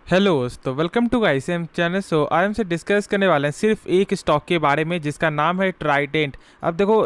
Hello दोस्तों, welcome to ICM channel. आज हमसे डिस्कस करने वाले हैं सिर्फ एक स्टॉक के बारे में जिसका नाम है ट्राइडेंट। अब देखो,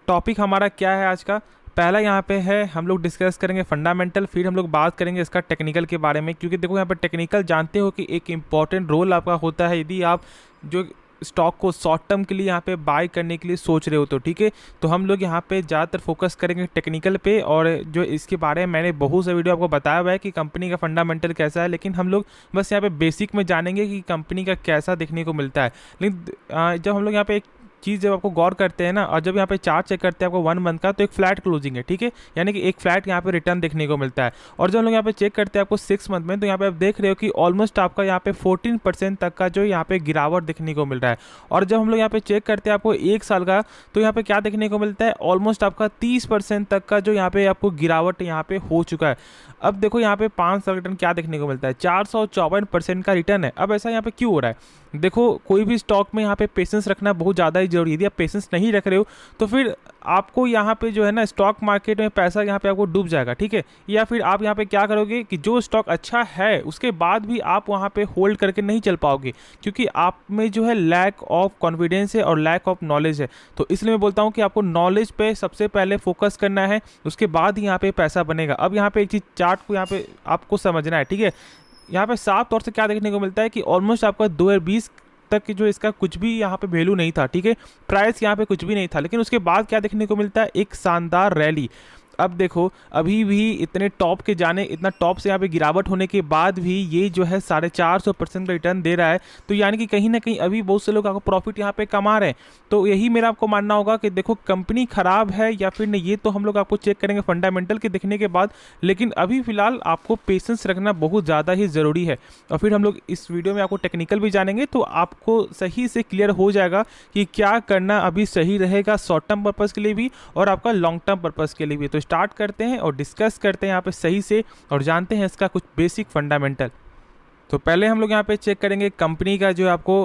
टॉपिक हमारा क्या है आज का। पहला यहाँ पे है, हम लोग डिस्कस करेंगे फंडामेंटल, फिर हम लोग बात करेंगे इसका टेक्निकल के बारे में, क्योंकि देखो यहाँ पे टेक्निकल जानते हो कि एक इम्पॉर्टेंट रोल आपका होता है यदि आप जो स्टॉक को शॉर्ट टर्म के लिए यहाँ पे बाय करने के लिए सोच रहे हो तो ठीक है। तो हम लोग यहाँ पे ज़्यादातर फोकस करेंगे टेक्निकल पे, और जो इसके बारे में मैंने बहुत से वीडियो आपको बताया हुआ है कि कंपनी का फंडामेंटल कैसा है, लेकिन हम लोग बस यहाँ पे बेसिक में जानेंगे कि कंपनी का कैसा देखने को मिलता है। लेकिन जब हम लोग यहाँ पे एक चीज़ जब आपको गौर करते हैं ना, और जब यहाँ पे चार्ट चेक करते हैं आपको 1 मंथ का, तो एक फ्लैट क्लोजिंग है, ठीक है, यानी कि एक फ्लैट यहाँ पे रिटर्न देखने को मिलता है। और जब हम लोग यहाँ पे चेक करते हैं आपको 6 मंथ में, तो यहाँ पे आप देख रहे हो कि ऑलमोस्ट आपका यहाँ पे 14% तक का जो यहाँ पे गिरावट देखने को मिल रहा है। और जब हम लोग यहाँ पे चेक करते हैं आपको 1 साल का, तो यहाँ पे क्या देखने को मिलता है, ऑलमोस्ट आपका 30% तक का जो यहाँ पे आपको गिरावट यहाँ पे हो चुका है। अब देखो यहाँ पे 5 साल रिटर्न क्या देखने को मिलता है, 454% का रिटर्न है। अब ऐसा यहाँ पे क्यों हो रहा है? देखो, कोई भी स्टॉक में यहाँ पे पेशेंस रखना बहुत ज़्यादा ही जरूरी है। यदि आप पेशेंस नहीं रख रहे हो तो फिर आपको यहाँ पे जो है ना, स्टॉक मार्केट में पैसा यहाँ पे आपको डूब जाएगा, ठीक है। या फिर आप यहाँ पे क्या करोगे कि जो स्टॉक अच्छा है उसके बाद भी आप वहाँ पे होल्ड करके नहीं चल पाओगे, क्योंकि आप में जो है लैक ऑफ कॉन्फिडेंस है और लैक ऑफ नॉलेज है। तो इसलिए मैं बोलता हूँ कि आपको नॉलेज पे सबसे पहले फोकस करना है, उसके बाद ही यहाँ पे पैसा बनेगा। अब यहाँ पे एक चीज़ चार्ट को यहाँ पे आपको समझना है, ठीक है। यहाँ पे साफ तौर से क्या देखने को मिलता है कि ऑलमोस्ट आपका 2020 तक की जो इसका कुछ भी यहाँ पे वैल्यू नहीं था, ठीक है, प्राइस यहाँ पे कुछ भी नहीं था, लेकिन उसके बाद क्या देखने को मिलता है, एक शानदार रैली। अब देखो, अभी भी इतने टॉप के जाने, इतना टॉप से यहाँ पे गिरावट होने के बाद भी ये जो है 450% का रिटर्न दे रहा है। तो यानी कि कहीं ना कहीं अभी बहुत से लोग आपको प्रॉफिट यहाँ पे कमा रहे हैं। तो यही मेरा आपको मानना होगा कि देखो, कंपनी खराब है या फिर नहीं, ये तो हम लोग आपको चेक करेंगे फंडामेंटल के देखने के बाद, लेकिन अभी फिलहाल आपको पेशेंस रखना बहुत ज़्यादा ही ज़रूरी है। और फिर हम लोग इस वीडियो में आपको टेक्निकल भी जानेंगे, तो आपको सही से क्लियर हो जाएगा कि क्या करना अभी सही रहेगा शॉर्ट टर्म पर्पज़ के लिए भी और आपका लॉन्ग टर्म पर्पज़ के लिए भी। तो स्टार्ट करते हैं और डिस्कस करते हैं यहाँ पे सही से, और जानते हैं इसका कुछ बेसिक फंडामेंटल। तो पहले हम लोग यहाँ पे चेक करेंगे कंपनी का जो आपको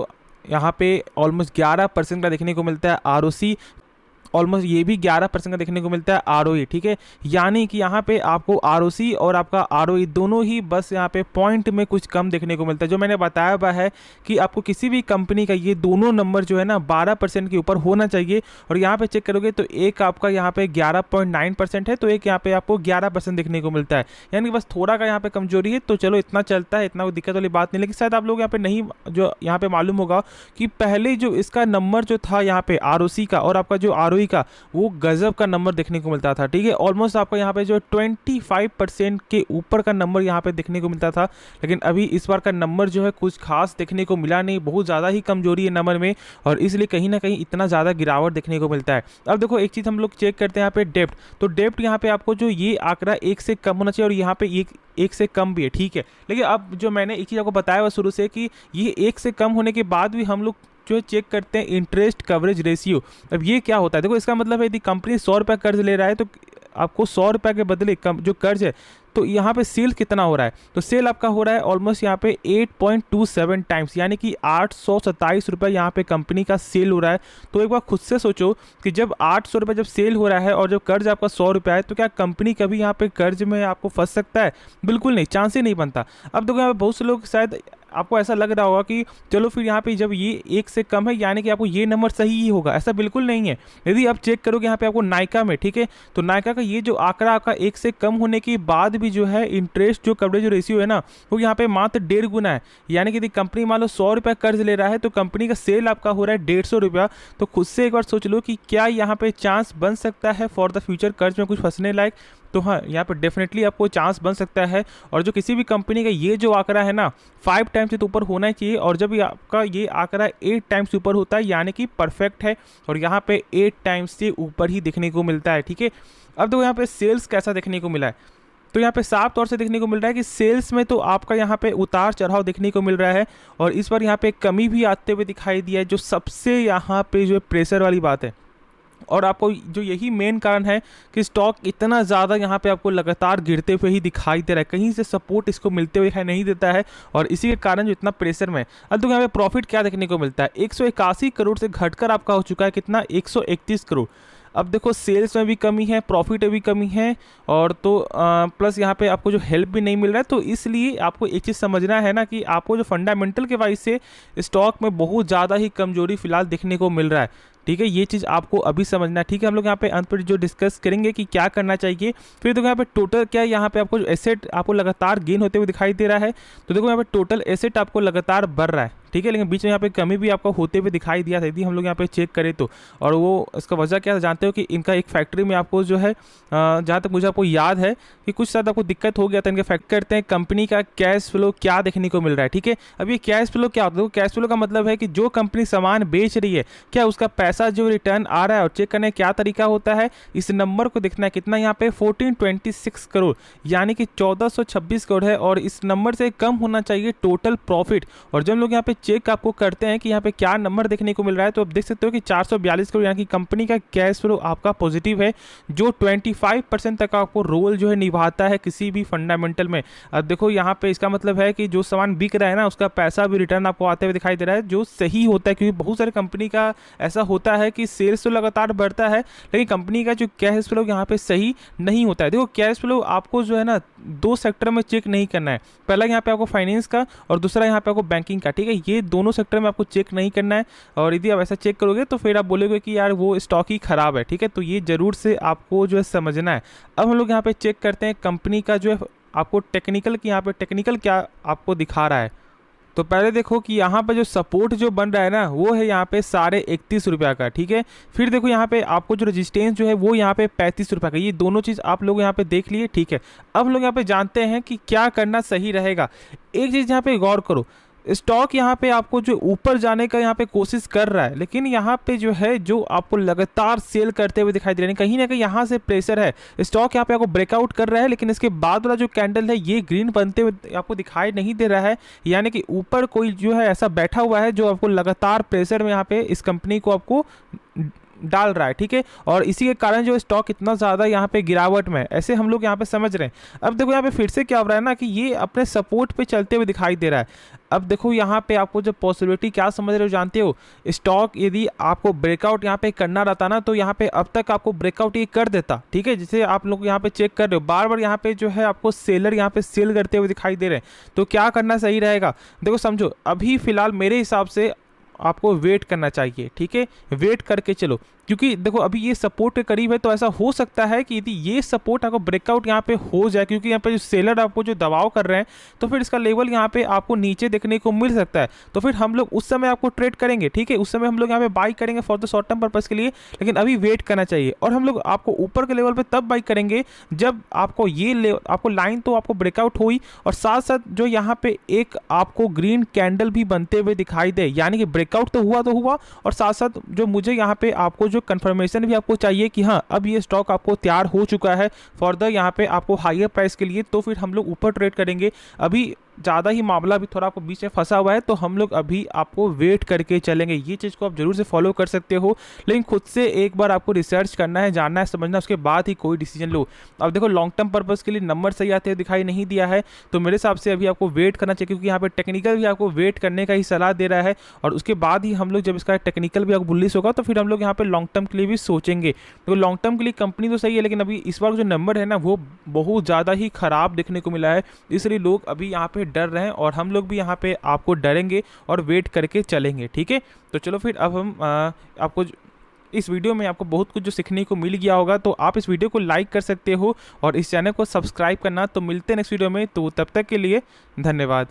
यहाँ पे ऑलमोस्ट 11% का देखने को मिलता है आरओसी, ऑलमोस्ट ये भी 11% का देखने को मिलता है आरओई, ठीक है। यानी कि यहाँ पे आपको आरओसी और आपका आरओई दोनों ही बस यहाँ पे पॉइंट में कुछ कम देखने को मिलता है। जो मैंने बताया हुआ है कि आपको किसी भी कंपनी का ये दोनों नंबर जो है ना 12% के ऊपर होना चाहिए। और यहाँ पे चेक करोगे तो एक आपका यहाँ पे 11.9% है, तो एक यहाँ पे आपको 11% देखने को मिलता है, यानी कि बस थोड़ा का यहाँ पे कमजोरी है। तो चलो, इतना चलता है, इतना कोई दिक्कत वाली बात नहीं। लेकिन शायद आप लोग यहाँ पे नहीं, जो यहाँ पे मालूम होगा कि पहले जो इसका नंबर जो था यहाँ पे आरओसी का और आपका जो आरओई का, वो गजब का नंबर देखने को मिलता था, ठीक है। ऑलमोस्ट आपको यहाँ पे जो 25% के ऊपर का नंबर यहाँ पे देखने को मिलता था। लेकिन अभी इस बार का नंबर जो है कुछ खास देखने को मिला नहीं, बहुत ज़्यादा ही कमजोरी है नंबर में, और इसलिए कहीं ना कहीं इतना ज़्यादा गिरावट देखने को मिलता है। अब देखो, एक चीज़ हम लोग चेक करते हैं यहाँ पे डेप्ट। तो डेप्ट यहाँ पे आपको जो ये आंकड़ा 1 से कम होना चाहिए, और यहाँ पे एक से कम भी है, ठीक है। लेकिन अब जो मैंने एक चीज़ आपको बताया हुआ शुरू से कि ये 1 से कम होने के बाद भी हम लोग जो चेक करते हैं इंटरेस्ट कवरेज रेशियो। अब ये क्या होता है? देखो, इसका मतलब है यदि कंपनी 100 रुपये कर्ज ले रहा है तो आपको 100 रुपये के बदले कम जो कर्ज है, तो यहाँ पे सेल कितना हो रहा है? तो सेल आपका हो रहा है ऑलमोस्ट यहाँ पे 8.27 टाइम्स, यानी कि 827 रुपये यहाँ पे कंपनी का सेल हो रहा है। तो एक बार खुद से सोचो कि जब 800 रुपये जब सेल हो रहा है और जब कर्ज आपका 100 रुपये है, तो क्या कंपनी कभी यहाँ पे कर्ज में आपको फंस सकता है? बिल्कुल नहीं, चांस ही नहीं बनता। अब देखो, यहाँ पे बहुत से लोग शायद आपको ऐसा लग रहा होगा कि चलो फिर यहाँ पे जब ये 1 से कम है यानी कि आपको ये नंबर सही ही होगा। ऐसा बिल्कुल नहीं है। यदि आप चेक करोगे यहाँ पे आपको नायका में, ठीक है, तो नायका का ये जो आंकड़ा आपका 1 से कम होने के बाद भी जो है इंटरेस्ट जो कवरेज रेशियो है ना, वो यहाँ पे मात्र 1.5 गुना है। यानी कि यदि कंपनी मान लो 100 रुपये कर्ज ले रहा है तो कंपनी का सेल आपका हो रहा है 150 रुपया। तो खुद से एक बार सोच लो कि क्या यहाँ पे चांस बन सकता है फॉर द फ्यूचर कर्ज में कुछ फंसने लायक? तो हाँ, यहाँ पे डेफिनेटली आपको चांस बन सकता है। और जो किसी भी कंपनी का ये जो आंकड़ा है ना 5 टाइम्स से तो ऊपर होना चाहिए, और जब आपका ये आंकड़ा 8 टाइम्स से ऊपर होता है यानी कि परफेक्ट है, और यहाँ पे 8 टाइम्स से ऊपर ही देखने को मिलता है, ठीक है। अब देखो यहाँ पे सेल्स कैसा देखने को मिला है। तो यहाँ पे साफ तौर से देखने को मिल रहा है कि सेल्स में तो आपका यहाँ पे उतार चढ़ाव देखने को मिल रहा है, और इस बार यहाँ पे कमी भी आते हुए दिखाई दिया है, जो सबसे यहाँ पे जो प्रेशर वाली बात है। और आपको जो यही मेन कारण है कि स्टॉक इतना ज़्यादा यहाँ पे आपको लगातार गिरते हुए ही दिखाई दे रहा है, कहीं से सपोर्ट इसको मिलते हुए है नहीं देता है, और इसी के कारण जो इतना प्रेशर में। अब तो यहाँ पे प्रॉफिट क्या देखने को मिलता है, 181 करोड़ से घटकर आपका हो चुका है कितना, 131 करोड़। अब देखो सेल्स में भी कमी है, प्रॉफिट में भी कमी है, और तो प्लस यहाँ पे आपको जो हेल्प भी नहीं मिल रहा है। तो इसलिए आपको एक चीज़ समझना है ना कि आपको जो फंडामेंटल के वाइज से स्टॉक में बहुत ज़्यादा ही कमजोरी फिलहाल देखने को मिल रहा है। ठीक है, ये चीज़ आपको अभी समझना है। ठीक है, हम लोग यहाँ पे अंत पर जो डिस्कस करेंगे कि क्या करना चाहिए। फिर देखो यहाँ पे टोटल क्या है, यहाँ पे आपको जो एसेट आपको लगातार गेन होते हुए दिखाई दे रहा है। तो देखो यहाँ पे टोटल एसेट आपको लगातार बढ़ रहा है। ठीक है, लेकिन बीच में यहाँ पे कमी भी आपको होते हुए दिखाई दिया था यदि हम लोग यहाँ पे चेक करें तो। और वो इसका वजह क्या जानते हो कि इनका एक फैक्ट्री में आपको जो है जहाँ तक मुझे आपको याद है कि कुछ ज़्यादा आपको दिक्कत हो गया था। इनके फैक्ट करते हैं कंपनी का कैश फ्लो क्या देखने को मिल रहा है। ठीक है, अब ये कैश फ्लो क्या होता है? कैश फ्लो का मतलब है कि जो कंपनी सामान बेच रही है क्या उसका पैसा जो रिटर्न आ रहा है, और चेक करने का क्या तरीका होता है, इस नंबर को देखना है। कितना यहाँ पे 1426 करोड़ यानी कि 1426 करोड़ है, और इस नंबर से कम होना चाहिए टोटल प्रॉफिट। और जब हम लोग यहाँ पे चेक आपको करते हैं कि यहाँ पे क्या नंबर देखने को मिल रहा है, तो आप देख सकते हो कि 442 करोड़ यानी कि कंपनी का कैश फ्लो आपका पॉजिटिव है, जो 25% तक आपको रोल जो है निभाता है किसी भी फंडामेंटल में। अब देखो यहाँ पे इसका मतलब है कि जो सामान बिक रहा है ना उसका पैसा भी रिटर्न आपको आते हुए दिखाई दे रहा है, जो सही होता है। क्योंकि बहुत सारे कंपनी का ऐसा होता है कि सेल्स तो लगातार बढ़ता है लेकिन कंपनी का जो कैश फ्लो यहाँ पे सही नहीं होता है। देखो कैश फ्लो आपको जो है ना दो सेक्टर में चेक नहीं करना है। पहला यहाँ पे आपको फाइनेंस का और दूसरा यहाँ पे आपको बैंकिंग का। ठीक है, ये दोनों सेक्टर में आपको चेक नहीं करना है, और यदि आप ऐसा चेक करोगे तो फिर आप बोलोगे कि यार वो स्टॉक ही खराब है। ठीक है, तो ये जरूर से आपको जो है समझना है। अब हम लोग यहाँ पे चेक करते हैं कंपनी का जो है आपको टेक्निकल की, यहाँ पे टेक्निकल क्या आपको दिखा रहा है। तो पहले देखो कि यहाँ पे जो सपोर्ट जो बन रहा है ना वो है यहाँ पे 31.5 का। ठीक है, फिर देखो यहाँ पे आपको जो रेजिस्टेंस जो है वो यहाँ पे 35 रुपये का। ये दोनों चीज़ आप लोग यहाँ पे देख लिए। ठीक है, अब हम लोग यहाँ पे जानते हैं कि क्या करना सही रहेगा। एक चीज़ यहाँ पे गौर करो, स्टॉक यहाँ पे आपको जो ऊपर जाने का यहाँ पे कोशिश कर रहा है, लेकिन यहाँ पे जो है जो आपको लगातार सेल करते हुए दिखाई दे रहे हैं, कहीं ना कहीं यहाँ से प्रेशर है। स्टॉक यहाँ पे आपको ब्रेकआउट कर रहा है, लेकिन इसके बाद वाला जो कैंडल है ये ग्रीन बनते हुए आपको दिखाई नहीं दे रहा है। यानी कि ऊपर कोई जो है ऐसा बैठा हुआ है जो आपको लगातार प्रेशर में यहाँ पे इस कंपनी को आपको डाल रहा है। ठीक है, और इसी के कारण जो स्टॉक इतना ज़्यादा यहाँ पे गिरावट में, ऐसे हम लोग यहाँ पे समझ रहे हैं। अब देखो यहाँ पे फिर से क्या हो रहा है ना कि ये अपने सपोर्ट पे चलते हुए दिखाई दे रहा है। अब देखो यहाँ पे आपको जो पॉसिबिलिटी क्या समझ रहे हो जानते हो, स्टॉक यदि आपको ब्रेकआउट यहाँ पे करना रहता ना तो यहाँ पे अब तक आपको ब्रेकआउट ये कर देता। ठीक है, जैसे आप लोग यहाँ पे चेक कर रहे हो बार बार यहाँ पे जो है आपको सेलर यहाँ पे सेल करते हुए दिखाई दे रहे हैं। तो क्या करना सही रहेगा, देखो समझो अभी फिलहाल मेरे हिसाब से आपको वेट करना चाहिए। ठीक है, वेट करके चलो, क्योंकि देखो अभी ये सपोर्ट के करीब है, तो ऐसा हो सकता है कि यदि ये सपोर्ट आपको ब्रेकआउट यहाँ पे हो जाए, क्योंकि यहाँ पे जो सेलर आपको जो दबाव कर रहे हैं, तो फिर इसका लेवल यहाँ पे आपको नीचे देखने को मिल सकता है। तो फिर हम लोग उस समय आपको ट्रेड करेंगे। ठीक है, उस समय हम लोग यहाँ पे बाई करेंगे for the short term purpose के लिए, लेकिन अभी वेट करना चाहिए। और हम लोग आपको ऊपर के लेवल पे तब बाई करेंगे जब आपको ये आपको लाइन तो आपको ब्रेकआउट हुई, और साथ साथ जो यहाँ पे एक आपको ग्रीन कैंडल भी बनते हुए दिखाई दे, यानी कि ब्रेकआउट तो हुआ, और साथ साथ जो मुझे यहाँ पे आपको जो कंफर्मेशन भी आपको चाहिए कि हाँ अब ये स्टॉक आपको तैयार हो चुका है फॉर द यहाँ पे आपको हायर प्राइस के लिए, तो फिर हम लोग ऊपर ट्रेड करेंगे। अभी ज़्यादा ही मामला भी थोड़ा आपको बीच में फंसा हुआ है, तो हम लोग अभी आपको वेट करके चलेंगे। ये चीज़ को आप जरूर से फॉलो कर सकते हो, लेकिन खुद से एक बार आपको रिसर्च करना है, जानना है, समझना, उसके बाद ही कोई डिसीजन लो। अब देखो लॉन्ग टर्म पर्पस के लिए नंबर सही आते हुए दिखाई नहीं दिया है, तो मेरे हिसाब से अभी आपको वेट करना चाहिए, क्योंकि यहाँ पे टेक्निकल भी आपको वेट करने का ही सलाह दे रहा है, और उसके बाद ही हम लोग जब इसका टेक्निकल भी आपको बुलिश होगा तो फिर हम लोग यहाँ पे लॉन्ग टर्म के लिए भी सोचेंगे। तो लॉन्ग टर्म के लिए कंपनी तो सही है, लेकिन अभी इस बार जो नंबर है ना वो बहुत ज़्यादा ही खराब देखने को मिला है, इसलिए लोग अभी यहाँ पे डर रहे हैं, और हम लोग भी यहाँ पे आपको डरेंगे और वेट करके चलेंगे। ठीक है, तो चलो फिर अब हम आपको इस वीडियो में आपको बहुत कुछ जो सीखने को मिल गया होगा, तो आप इस वीडियो को लाइक कर सकते हो और इस चैनल को सब्सक्राइब करना। तो मिलते हैं नेक्स्ट वीडियो में, तो तब तक के लिए धन्यवाद।